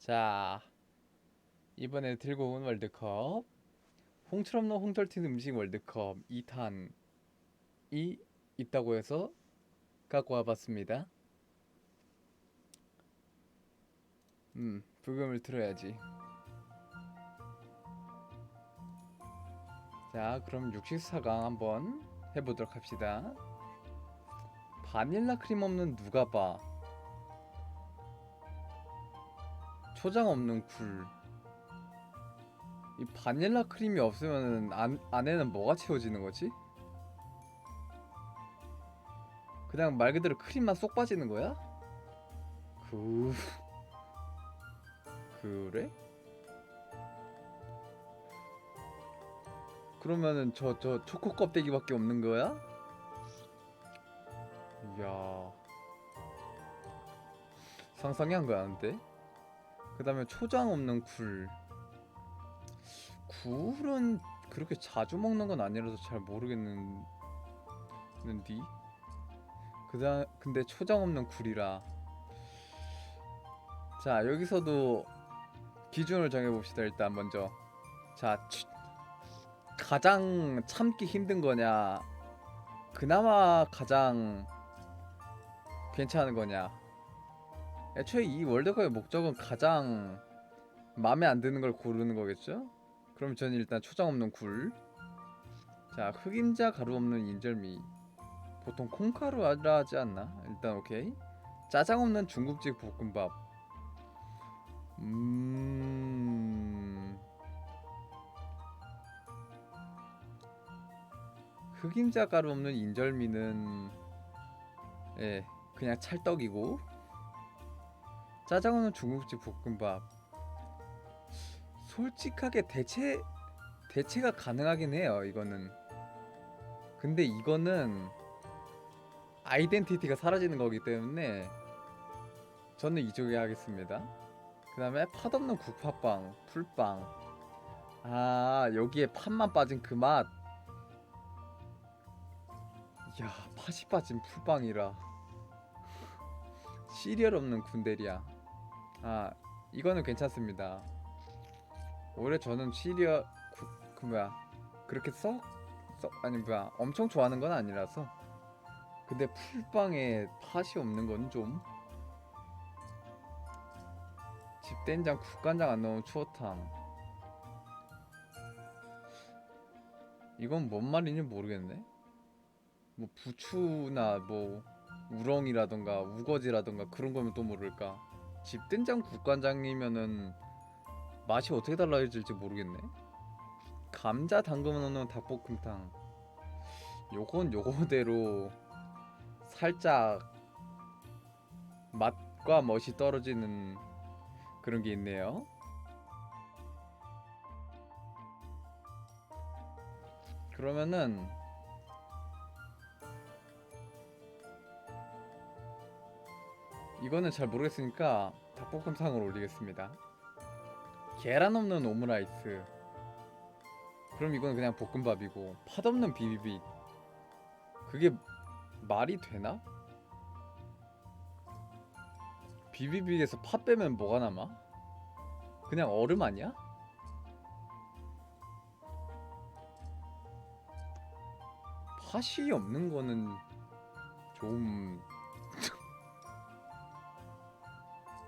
자, 이번에 들고 온 월드컵 홍철없는 홍털 튀는 음식 월드컵 2탄이 있다고 해서 갖고 와봤습니다. 불금을 틀어야지. 자, 그럼 64강 한번 해보도록 합시다. 바닐라 크림 없는 누가바, 초장 없는 굴. 이 바닐라 크림이 없으면 안에는 뭐가 채워지는 거지? 그냥 말 그대로 크림만 쏙 빠지는 거야? 그... 그래? 그러면은 저 초코 껍데기밖에 없는 거야? 이야, 상상이 안 가는데? 그 다음에 초장 없는 굴. 굴은 그렇게 자주 먹는 건 아니라서 잘 모르겠는디. 근데 초장 없는 굴이라. 자, 여기서도 기준을 정해봅시다. 일단 먼저, 자, 가장 참기 힘든 거냐, 그나마 가장 괜찮은 거냐. 애초에 이 월드컵의 목적은 가장 마음에 안 드는 걸 고르는 거겠죠? 그럼 저는 일단 초장 없는 굴. 자, 흑임자 가루 없는 인절미. 보통 콩가루라 하지 않나? 일단 오케이. 짜장 없는 중국집 볶음밥. 흑임자 가루 없는 인절미는 그냥 찰떡이고, 짜장 없는 중국집 볶음밥. 솔직하게 대체가 가능하긴 해요. 이거는. 근데 이거는 아이덴티티가 사라지는 거기 때문에 저는 이쪽에 하겠습니다. 그 다음에 팥없는 국화빵, 풀빵. 아, 여기에 팥만 빠진 그 맛. 야, 팥이 빠진 풀빵이라. 시리얼 없는 군대리야. 아, 이거는 괜찮습니다. 오히려 저는 시리얼 그 뭐야, 그렇게 아니 뭐야, 엄청 좋아하는 건 아니라서. 근데 풀빵에 팥이 없는 건 좀. 집된장 국간장 안 넣은 추어탕. 이건 뭔 말인지 모르겠네. 뭐 부추나 뭐 우렁이라던가 우거지라던가 그런 거면 또 모를까. 집된장 국간장이면은 맛이 어떻게 달라질지 모르겠네. 감자 당근 넣는 닭볶음탕. 요건 요거대로 살짝 맛과 멋이 떨어지는 그런 게 있네요. 그러면은 이거는 잘 모르겠으니까 닭볶음탕을 올리겠습니다. 계란 없는 오므라이스. 그럼 이건 그냥 볶음밥이고, 팥 없는 비비빅. 그게 말이 되나? 비비빅에서 팥 빼면 뭐가 남아? 그냥 얼음 아니야? 팥이 없는 거는 좀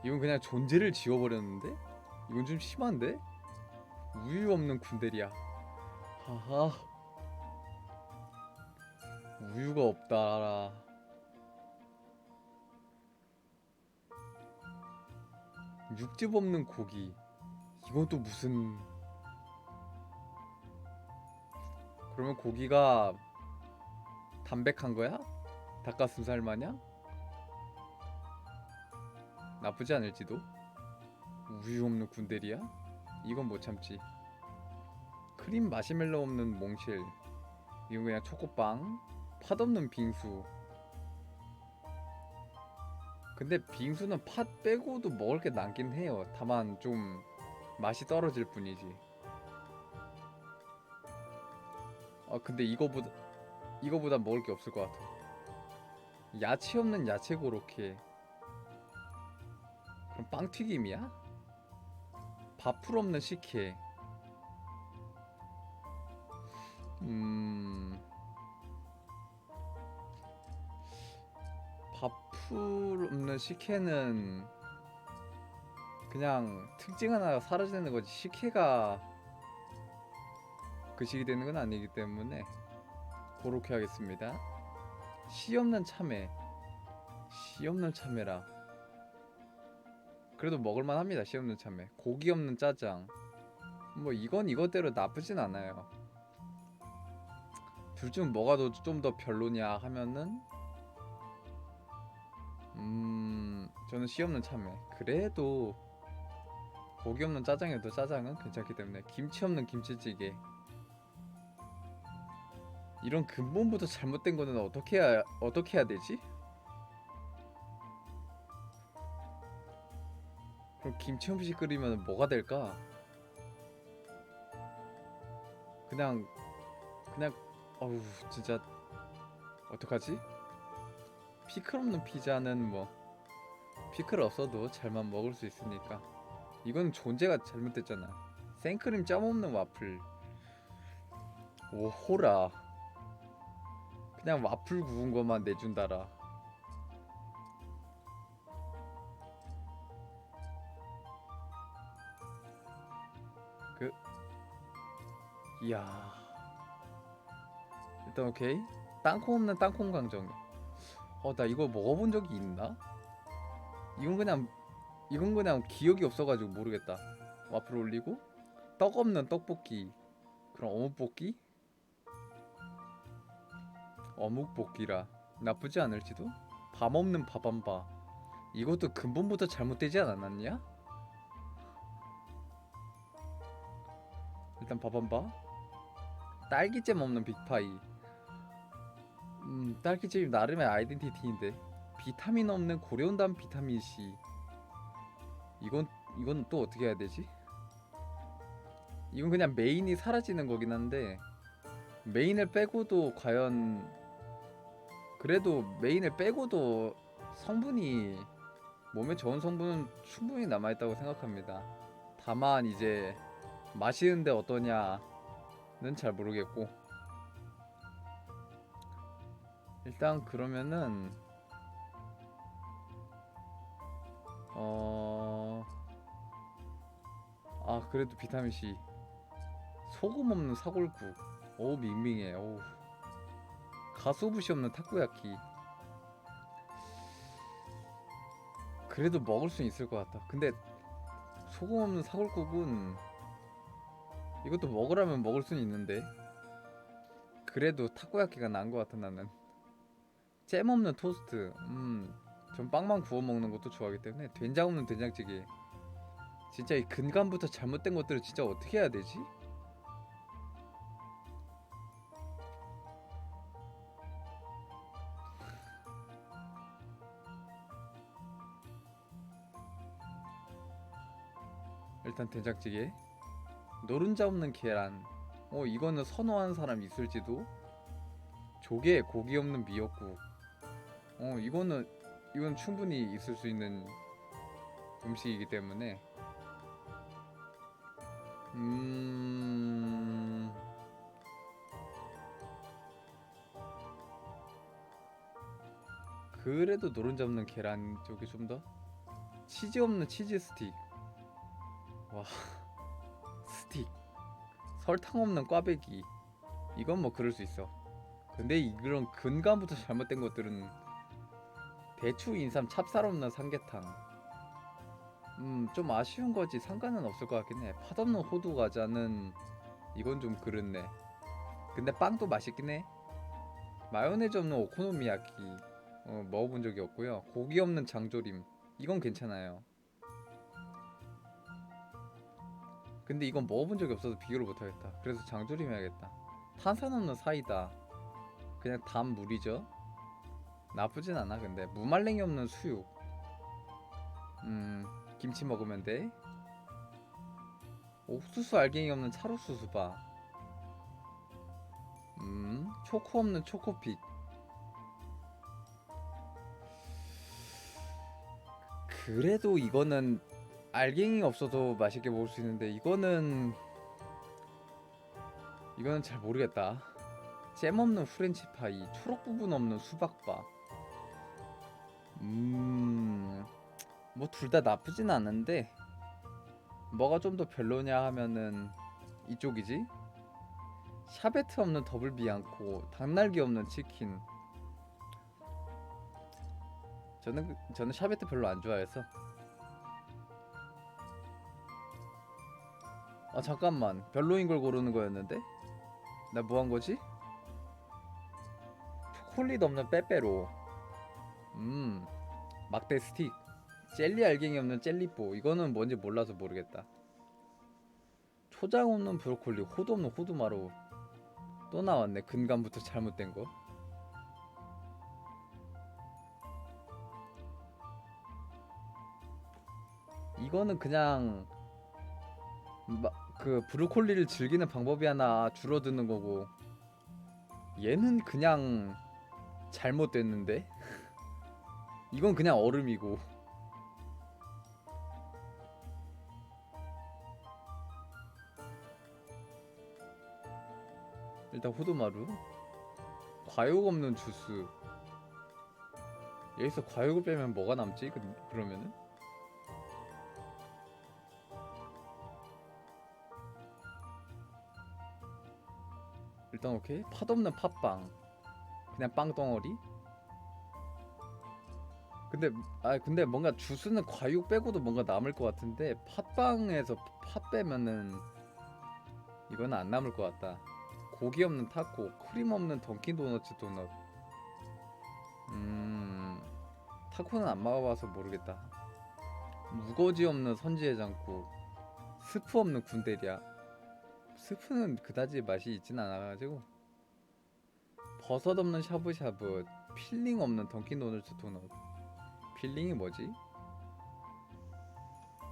이건 그냥 존재를 지워버렸는데? 이건 좀 심한데? 우유 없는 군대리야. 하하, 우유가 없다라. 육즙 없는 고기. 이건 또 무슨. 그러면 고기가 담백한 거야? 닭가슴살 마냥? 나쁘지 않을지도. 우유 없는 군대리야? 이건 못 참지. 크림 마시멜로 없는 몽실. 이건 그냥 초코빵. 팥 없는 빙수. 근데 빙수는 팥 빼고도 먹을 게 남긴 해요. 다만 좀 맛이 떨어질 뿐이지. 근데 이거보다 먹을 게 없을 것 같아. 야채 없는 야채 고로케. 그럼 빵튀김이야? 밥풀 없는 식혜. 밥풀 없는 식혜는 그냥 특징 하나가 사라지는 거지, 식혜가 그 식이 되는 건 아니기 때문에 그렇게 하겠습니다. 씨 없는 참외. 씨 없는 참외라 그래도 먹을만 합니다. 씨 없는 참외. 고기 없는 짜장. 뭐 이건 이것대로 나쁘진 않아요. 둘 중 뭐가 좀 더 별로냐 하면은 저는 씨 없는 참외. 그래도 고기 없는 짜장에도 짜장은 괜찮기 때문에. 김치 없는 김치찌개. 이런 근본부터 잘못된 거는 어떻게 해야 되지? 그럼 김치 음식 끓이면 뭐가 될까? 그냥 어우 진짜 어떡하지? 피클 없는 피자는 뭐 피클 없어도 잘만 먹을 수 있으니까. 이건 존재가 잘못됐잖아. 생크림 짬 없는 와플. 오 호라. 그냥 와플 구운 것만 내준다라. 그 이야. 일단 오케이. 땅콩 없는 땅콩 강정. 나 이거 먹어본 적이 있나? 이건 그냥 기억이 없어가지고 모르겠다. 와플 올리고 떡 없는 떡볶이. 그럼 어묵볶이? 어묵볶이라 나쁘지 않을지도. 밥 없는 밥한바. 이것도 근본부터 잘못되지 않았냐? 일단 밥한바. 딸기잼 없는 빅파이. 딸기잼이 나름의 아이덴티티인데. 비타민 없는 고려온단 비타민 C. 이건 또 어떻게 해야 되지? 이건 그냥 메인이 사라지는 거긴 한데, 메인을 빼고도 과연, 그래도 메인을 빼고도 성분이, 몸에 좋은 성분은 충분히 남아있다고 생각합니다. 다만 이제 마시는데 어떠냐는 잘 모르겠고. 일단 그러면은 그래도 비타민C. 소금 없는 사골국. 오 밍밍해. 오. 가소부시 없는 타코야키. 그래도 먹을 수 있을 것 같다. 근데 소금 없는 사골국은 이것도 먹으라면 먹을 수는 있는데, 그래도 타코야키가 나은 것 같아 나는. 잼 없는 토스트. 전 빵만 구워 먹는 것도 좋아하기 때문에. 된장 없는 된장찌개. 진짜 이 근간부터 잘못된 것들을 진짜 어떻게 해야 되지? 일단 된장찌개. 노른자 없는 계란. 이거는 선호하는 사람 있을지도. 조개 고기 없는 미역국. 이건 충분히 있을 수 있는 음식이기 때문에. 그래도 노른자 없는 계란 쪽이 좀 더. 치즈 없는 치즈 스틱. 와 스틱. 설탕 없는 꽈배기. 이건 뭐 그럴 수 있어. 근데 이런 근간부터 잘못된 것들은 대추 인삼 찹쌀 없는 삼계탕. 좀 아쉬운 거지. 상관은 없을 것 같긴 해. 팥 없는 호두 과자는 이건 좀 그렇네. 근데 빵도 맛있긴 해. 마요네즈 없는 오코노미야키. 먹어본 적이 없고요. 고기 없는 장조림. 이건 괜찮아요. 근데 이건 먹어본 적이 없어서 비교를 못하겠다. 그래서 장조림 해야겠다. 탄산 없는 사이다. 그냥 단 물이죠. 나쁘진 않아. 근데 무말랭이 없는 수육. 김치 먹으면 돼. 옥수수 알갱이 없는 찰옥수 수박. 초코 없는 초코픽. 그래도 이거는 알갱이 없어도 맛있게 먹을 수 있는데 이거는 잘 모르겠다. 잼 없는 프렌치 파이, 초록 부분 없는 수박바. 뭐 둘 다 나쁘진 않은데 뭐가 좀 더 별로냐 하면은 이쪽이지. 샤베트 없는 더블 비앙코, 닭날개 없는 치킨. 저는 샤베트 별로 안 좋아해서. 아 잠깐만, 별로인 걸 고르는 거였는데 나 뭐 한 거지? 초콜릿 없는 빼빼로. 막대 스틱. 젤리 알갱이 없는 젤리뽀. 이거는 뭔지 몰라서 모르겠다. 초장 없는 브로콜리, 호두 없는 호두마루. 또 나왔네. 근간부터 잘못된 거. 이거는 그냥 그 브로콜리를 즐기는 방법이 하나 줄어드는 거고, 얘는 그냥 잘못됐는데. 이건 그냥 얼음이고. 일단 호두마루. 과육 없는 주스. 여기서 과육을 빼면 뭐가 남지? 그러면은 일단 오케이. 팥 없는 팥빵. 그냥 빵 덩어리. 근데 뭔가 주스는 과육 빼고도 뭔가 남을 것 같은데 팥빵에서 팥 빼면은 이거는 안 남을 것 같다. 고기 없는 타코, 크림 없는 던킨 도너츠 도넛. 타코는 안 먹어봐서 모르겠다. 무거지 없는 선지해장국, 스프 없는 군대리야. 스프는 그다지 맛이 있진 않아가지고. 버섯 없는 샤브샤브, 필링 없는 던킨 도너츠 도넛. 필링이 뭐지?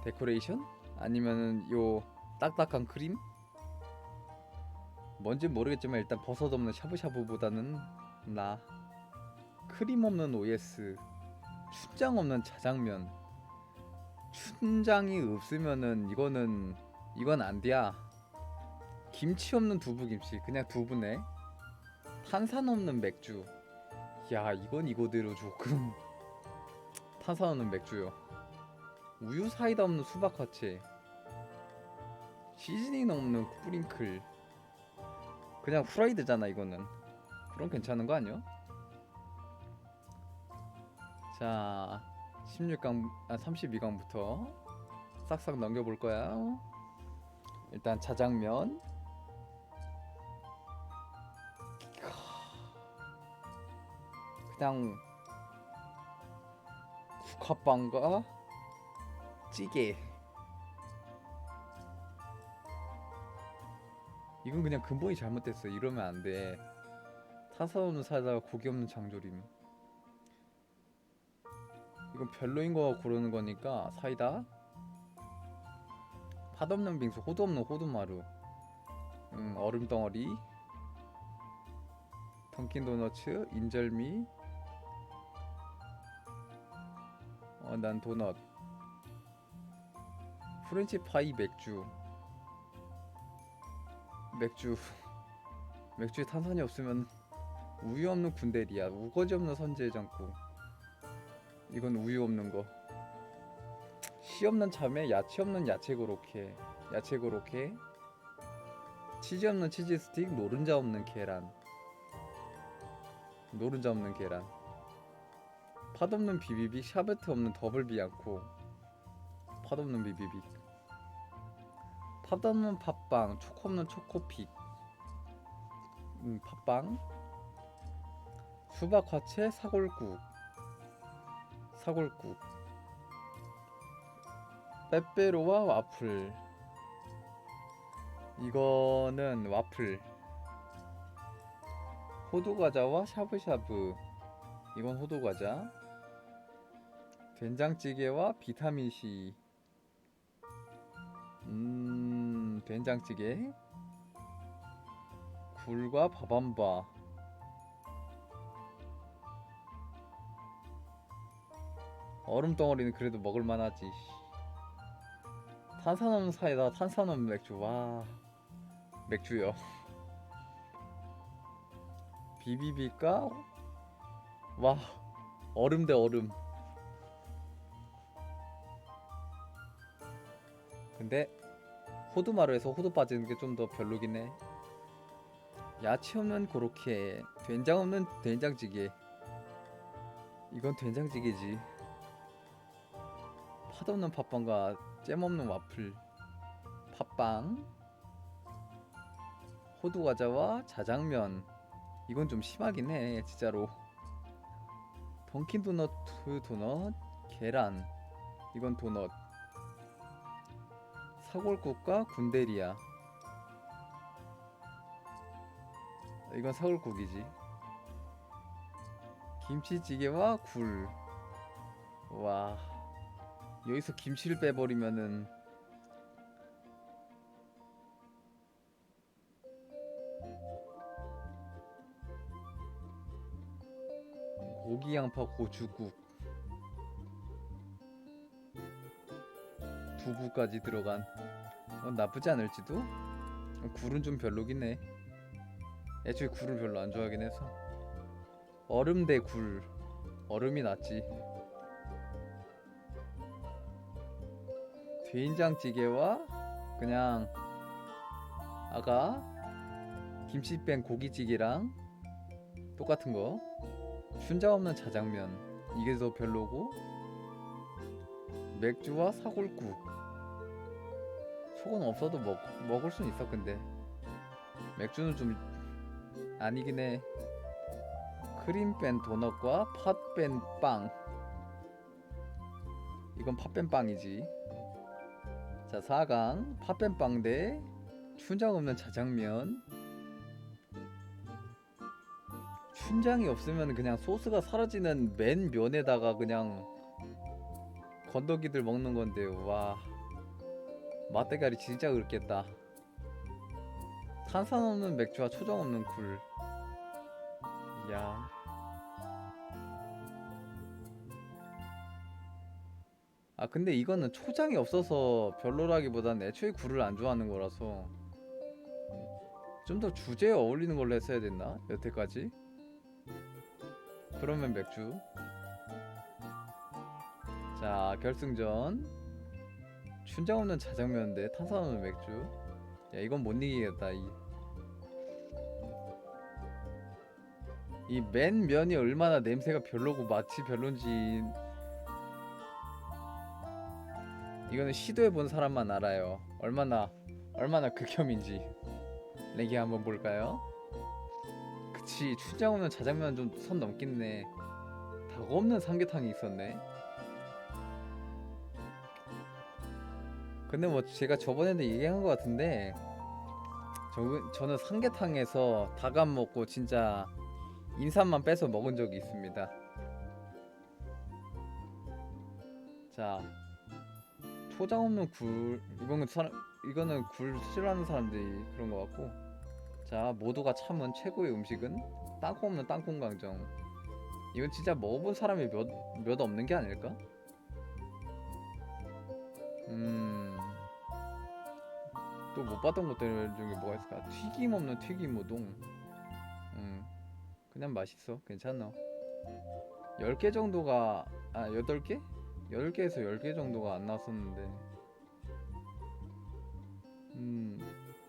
데코레이션? 아니면은 요 딱딱한 크림? 뭔지 모르겠지만 일단 버섯 없는 샤브샤브보다는 나. 크림 없는 OS, 춘장 없는 자장면. 춘장이 없으면은 이건 안 돼야. 김치 없는 두부김치, 그냥 두부네. 탄산 없는 맥주. 야, 이건 이거대로 조금. 탄산 없는 맥주요. 우유 사이다 없는 수박 화채. 시즈닝 없는 뿌링클. 그냥 후라이드잖아 이거는. 그럼 괜찮은 거 아니야? 자, 16강 32강부터 싹싹 넘겨볼 거야. 일단 자장면. 그냥 국화빵과 찌개. 이건 그냥 근본이 잘못됐어. 이러면 안 돼. 탄산 없는 사이다가 고기 없는 장조림. 이건 별로인 거 고르는 거니까 사이다. 팥 없는 빙수, 호두 없는 호두마루. 얼음 덩어리. 던킨 도너츠, 인절미. 난 도넛. 프렌치 파이 맥주. 맥주에 탄산이 없으면 우유 없는 군대리야. 우거지 없는 선지해장국. 이건 우유 없는 거. 씨 없는 참외, 야채 없는 야채 고로케. 치즈 없는 치즈 스틱, 노른자 없는 계란. 팥 없는 비비빅, 샤베트 없는 더블 비앙코. 팥 없는 비비빅. 팥 없는 팥빵, 초코 없는 초코픽. 팥빵. 수박 화채, 사골국. 빼빼로와 와플. 이거는 와플. 호두과자와 샤브샤브. 이건 호두과자. 된장찌개와 비타민C. 된장찌개. 굴과 밥한바. 얼음 덩어리는 그래도 먹을만하지. 탄산음료 사이다, 탄산음료 맥주. 와, 맥주요. 비비비까? 와, 얼음 대 얼음. 근데 호두마루에서 호두 빠지는 게 좀 더 별로긴 해. 야채 없는 고로케, 된장 없는 된장찌개. 이건 된장찌개지. 팥 없는 팥빵과 잼 없는 와플. 팥빵, 호두 과자와 자장면. 이건 좀 심하긴 해, 진짜로. 던킨 도넛, 도넛, 계란. 이건 도넛. 사골국과 군대리야. 이건 사골국이지. 김치찌개와 굴. 와, 여기서 김치를 빼버리면은 고기 양파 고추국 두부까지 들어간. 나쁘지 않을지도. 굴은 좀 별로긴 해. 애초에 굴을 별로 안 좋아하긴 해서. 얼음 대 굴. 얼음이 낫지. 된장찌개와 그냥 아까 김치 뺀 고기찌개랑 똑같은 거. 춘장 없는 자장면. 이게 더 별로고. 맥주와 사골국. 속은 없어도 먹을 순 있어. 근데 맥주는 좀 아니긴 해. 크림 뺀 도넛과 팥 뺀 빵. 이건 팥 뺀 빵이지. 자, 4강 팥 뺀 빵 대 춘장 없는 자장면. 춘장이 없으면 그냥 소스가 사라지는 맨 면에다가 그냥 건더기들 먹는 건데, 와, 맛대가리 진짜 그렇겠다. 탄산 없는 맥주와 초장 없는 굴. 이야. 아, 근데 이거는 초장이 없어서 별로라기보단 애초에 굴을 안 좋아하는 거라서 좀 더 주제에 어울리는 걸로 했어야 됐나? 여태까지? 그러면 맥주. 자, 결승전. 춘장 없는 자장면 대 탄산 없는 맥주. 야, 이건 못 이기겠다. 이 맨 면이 얼마나 냄새가 별로고 맛이 별론지 이거는 시도해본 사람만 알아요. 얼마나 극혐인지. 내기 한번 볼까요? 그치, 춘장 없는 자장면 좀 선 넘겠네. 닭 없는 삼계탕이 있었네. 근데 뭐 제가 저번에도 얘기한 것 같은데 저는 삼계탕에서 닭 안 먹고 진짜 인삼만 빼서 먹은 적이 있습니다. 자, 초장 없는 굴. 이거는 굴 싫어하는 사람들이 그런 것 같고. 자, 모두가 참은 최고의 음식은 땅콩 없는 땅콩 강정. 이건 진짜 먹어본 사람이 몇 없는 게 아닐까? 또 못 봤던 것들 중에 뭐가 있을까? 튀김 없는 튀김 우동. 그냥 맛있어. 괜찮아. 10개 정도가 8개? 10개에서 10개 정도가 안 나왔었는데.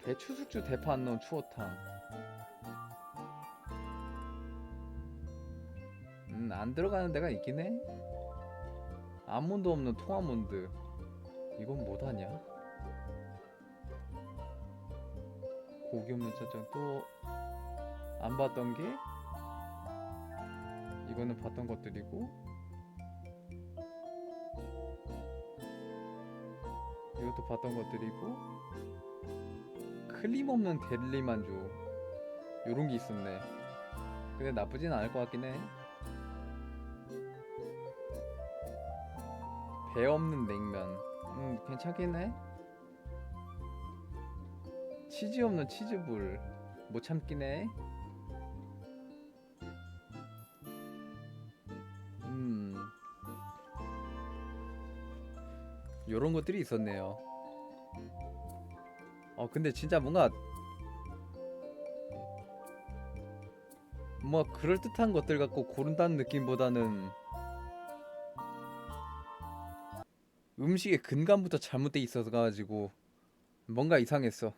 배추 숙주 대파 안 넣은 추어탕. 안 들어가는 데가 있긴 해. 아몬드 없는 통아몬드. 이건 뭐하냐? 고기 없는 짜장. 또 안 봤던 게 이거는 봤던 것들이고, 이것도 봤던 것들이고, 클림 없는 델리 만두. 요런 게 있었네. 근데 나쁘진 않을 것 같긴 해. 배 없는 냉면. 괜찮긴 해. 치즈 없는 치즈볼. 못 참긴 해. 요런 것들이 있었네요. 근데 진짜 뭔가 뭐 그럴듯한 것들 갖고 고른다는 느낌보다는 음식의 근간부터 잘못돼 있어서 가지고 뭔가 이상했어.